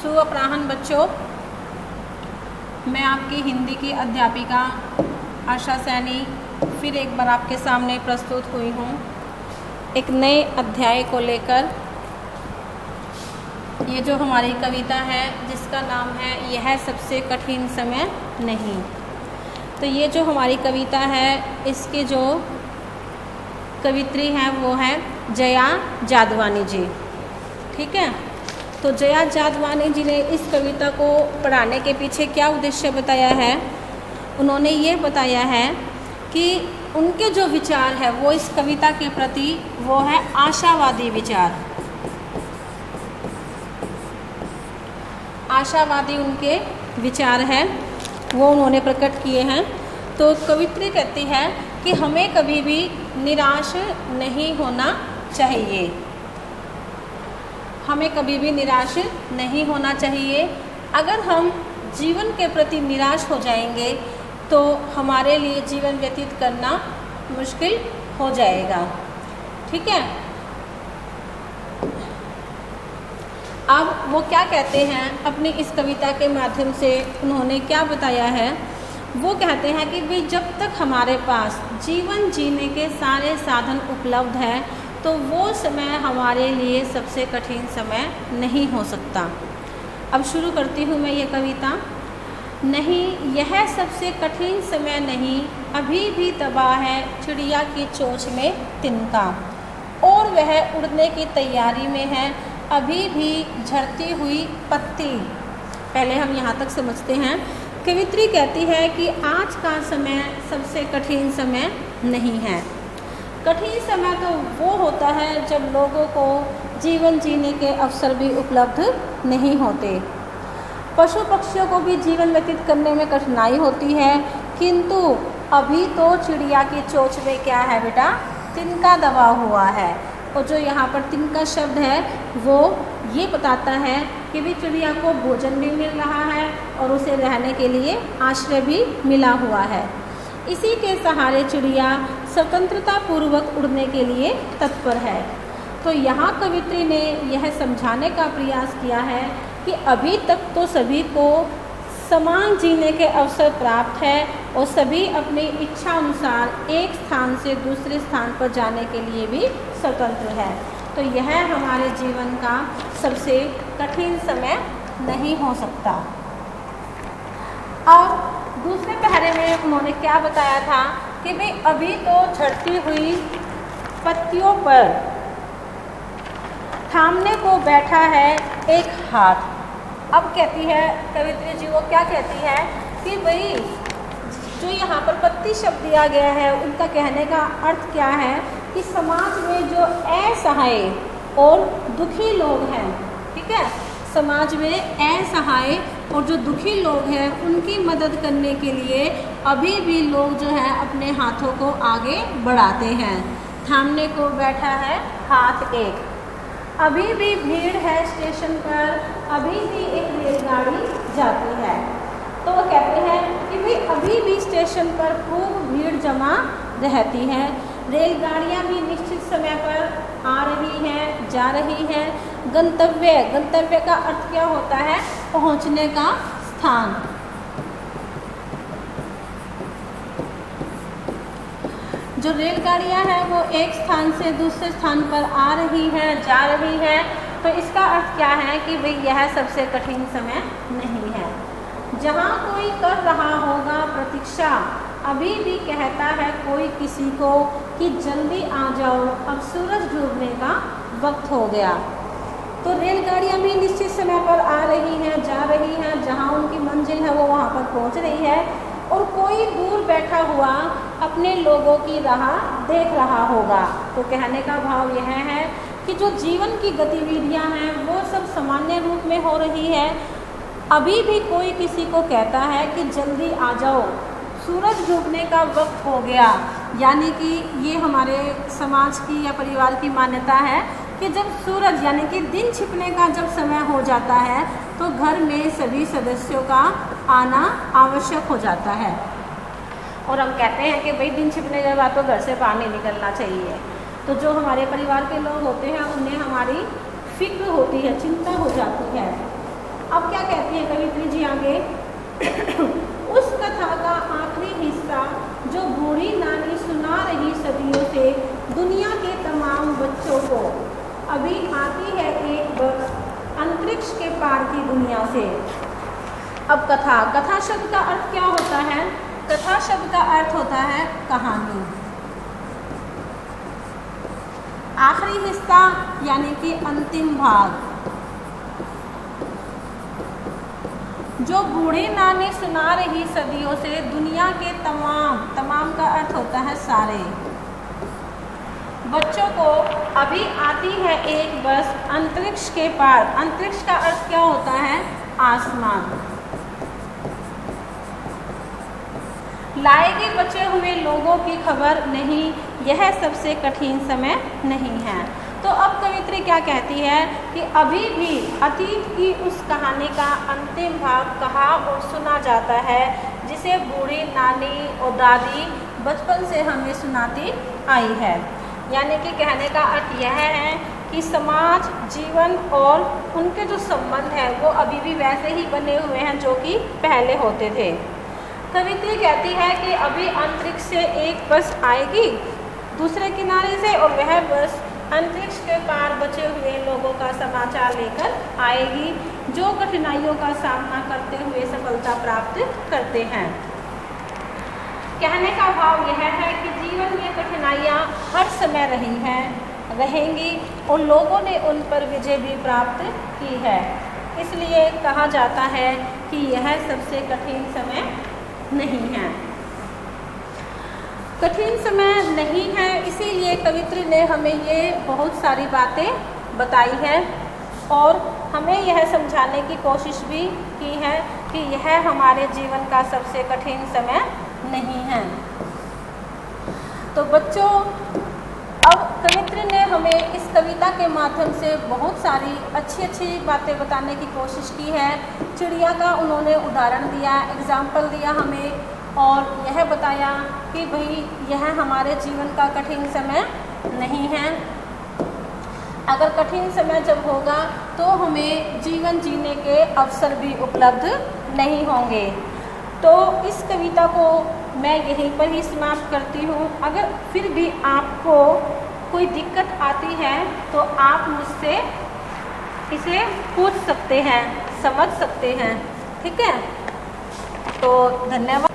सुअपराह्न बच्चों, मैं आपकी हिंदी की अध्यापिका आशा सैनी फिर एक बार आपके सामने प्रस्तुत हुई हूँ एक नए अध्याय को लेकर। ये जो हमारी कविता है जिसका नाम है यह सबसे कठिन समय नहीं। तो ये जो हमारी कविता है इसके जो कवित्री हैं वो है जया जादवानी जी। ठीक है, तो जया जादवानी जी ने इस कविता को पढ़ाने के पीछे क्या उद्देश्य बताया है। उन्होंने ये बताया है कि उनके जो विचार है वो इस कविता के प्रति वो है आशावादी विचार, आशावादी उनके विचार है वो उन्होंने प्रकट किए हैं। तो कवित्री कहती है कि हमें कभी भी निराश नहीं होना चाहिए, हमें कभी भी निराश नहीं होना चाहिए। अगर हम जीवन के प्रति निराश हो जाएंगे तो हमारे लिए जीवन व्यतीत करना मुश्किल हो जाएगा। ठीक है, अब वो क्या कहते हैं अपनी इस कविता के माध्यम से उन्होंने क्या बताया है। वो कहते हैं कि भाई जब तक हमारे पास जीवन जीने के सारे साधन उपलब्ध हैं तो वो समय हमारे लिए सबसे कठिन समय नहीं हो सकता। अब शुरू करती हूँ मैं ये कविता। नहीं, यह सबसे कठिन समय नहीं, अभी भी दबा है चिड़िया की चोंच में तिनका, और वह उड़ने की तैयारी में है अभी भी झड़ती हुई पत्ती। पहले हम यहाँ तक समझते हैं। कवित्री कहती है कि आज का समय सबसे कठिन समय नहीं है। कठिन समय तो वो होता है जब लोगों को जीवन जीने के अवसर भी उपलब्ध नहीं होते। पशु पक्षियों को भी जीवन व्यतीत करने में कठिनाई होती है, किंतु अभी तो चिड़िया की चोंच में क्या है बेटा, तिनका दबा हुआ है। और जो यहाँ पर तिनका शब्द है वो ये बताता है कि भी चिड़िया को भोजन भी मिल रहा है और उसे रहने के लिए आश्रय भी मिला हुआ है। इसी के सहारे चिड़िया स्वतंत्रता पूर्वक उड़ने के लिए तत्पर है। तो यहाँ कवित्री ने यह समझाने का प्रयास किया है कि अभी तक तो सभी को समान जीने के अवसर प्राप्त है और सभी अपनी इच्छा अनुसार एक स्थान से दूसरे स्थान पर जाने के लिए भी स्वतंत्र है। तो यह हमारे जीवन का सबसे कठिन समय नहीं हो सकता। और दूसरे पहरे में उन्होंने क्या बताया था कि भाई अभी तो झड़ती हुई पत्तियों पर थामने को बैठा है एक हाथ। अब कहती है कवित्री जी, वो क्या कहती है कि भाई जो यहाँ पर पत्ती शब्द दिया गया है उनका कहने का अर्थ क्या है कि समाज में जो असहाय और दुखी लोग हैं, ठीक है, समाज में असहाय और जो दुखी लोग हैं उनकी मदद करने के लिए अभी भी लोग जो है अपने हाथों को आगे बढ़ाते हैं। थामने को बैठा है हाथ एक। अभी भी भीड़ है स्टेशन पर, अभी भी एक रेलगाड़ी जाती है। तो वो कहते हैं कि भाई अभी भी स्टेशन पर खूब भीड़ जमा रहती है, रेलगाड़ियाँ भी निश्चित समय पर आ रही हैं, जा रही हैं। गंतव्य का अर्थ क्या होता है, पहुंचने का स्थान। जो रेलगाड़ियां हैं वो एक स्थान से दूसरे स्थान पर आ रही है, जा रही है। तो इसका अर्थ क्या है कि भाई यह सबसे कठिन समय नहीं है। जहां कोई कर रहा होगा प्रतीक्षा, अभी भी कहता है कोई किसी को कि जल्दी आ जाओ, अब सूरज डूबने का वक्त हो गया। तो रेलगाड़ियां भी निश्चित समय पर आ रही हैं, जा रही हैं, जहां उनकी मंजिल है वो वहां पर पहुंच रही है। और कोई दूर बैठा हुआ अपने लोगों की राह देख रहा होगा। तो कहने का भाव यह है कि जो जीवन की गतिविधियां हैं वो सब सामान्य रूप में हो रही है। अभी भी कोई किसी को कहता है कि जल्दी आ जाओ, सूरज डूबने का वक्त हो गया। यानी कि ये हमारे समाज की या परिवार की मान्यता है कि जब सूरज यानी कि दिन छिपने का जब समय हो जाता है तो घर में सभी सदस्यों का आना आवश्यक हो जाता है। और हम कहते हैं कि भाई दिन छिपने के बाद तो घर से बाहर नहीं निकलना चाहिए। तो जो हमारे परिवार के लोग होते हैं उन्हें हमारी फिक्र होती है, चिंता हो जाती है। अब क्या कहती हैं कवित्री जी आगे, उस कथा का आखिरी हिस्सा जो बूढ़ी नानी सुना रही सदियों से दुनिया के तमाम बच्चों को, अभी आती है एक बस अंतरिक्ष के पार की दुनिया से। अब कथा शब्द का अर्थ क्या होता है? कथा शब्द का अर्थ होता है कहानी। आखिरी हिस्सा यानी कि अंतिम भाग। जो बूढ़ी नानी सुना रही सदियों से दुनिया के तमाम का अर्थ होता है सारे बच्चों को, अभी आती है एक बस अंतरिक्ष के पार। अंतरिक्ष का अर्थ क्या होता है? आसमान। लाएगी बचे हुए लोगों की खबर नहीं, यह सबसे कठिन समय नहीं है। तो अब कवित्री क्या कहती है कि अभी भी अतीत की उस कहानी का अंतिम भाग कहा और सुना जाता है, जिसे बूढ़ी नानी और दादी बचपन से हमें सुनाती आई है। यानी कि कहने का अर्थ यह है कि समाज, जीवन और उनके जो संबंध हैं वो अभी भी वैसे ही बने हुए हैं जो कि पहले होते थे। कवित्री कहती है कि अभी अंतरिक्ष से एक बस आएगी दूसरे किनारे से, और वह बस अंतरिक्ष के पार बचे हुए लोगों का समाचार लेकर आएगी, जो कठिनाइयों का सामना करते हुए सफलता प्राप्त करते हैं। कहने का भाव यह है कि जीवन में कठिनाइयाँ हर समय रही हैं, रहेंगी, और लोगों ने उन पर विजय भी प्राप्त की है। इसलिए कहा जाता है कि यह सबसे कठिन समय नहीं है। कठिन समय नहीं है, इसीलिए कवित्री ने हमें ये बहुत सारी बातें बताई है और हमें यह समझाने की कोशिश भी की है कि यह हमारे जीवन का सबसे कठिन समय नहीं है। तो बच्चों, अब कवित्री ने हमें इस कविता के माध्यम से बहुत सारी अच्छी बातें बताने की कोशिश की है। चिड़िया का उन्होंने उदाहरण दिया, एग्जाम्पल दिया हमें, और यह बताया कि भाई यह हमारे जीवन का कठिन समय नहीं है। अगर कठिन समय जब होगा तो हमें जीवन जीने के अवसर भी उपलब्ध नहीं होंगे। तो इस कविता को मैं यहीं पर ही समाप्त करती हूँ। अगर फिर भी आपको कोई दिक्कत आती है तो आप मुझसे इसे पूछ सकते हैं, समझ सकते हैं। ठीक है, तो धन्यवाद।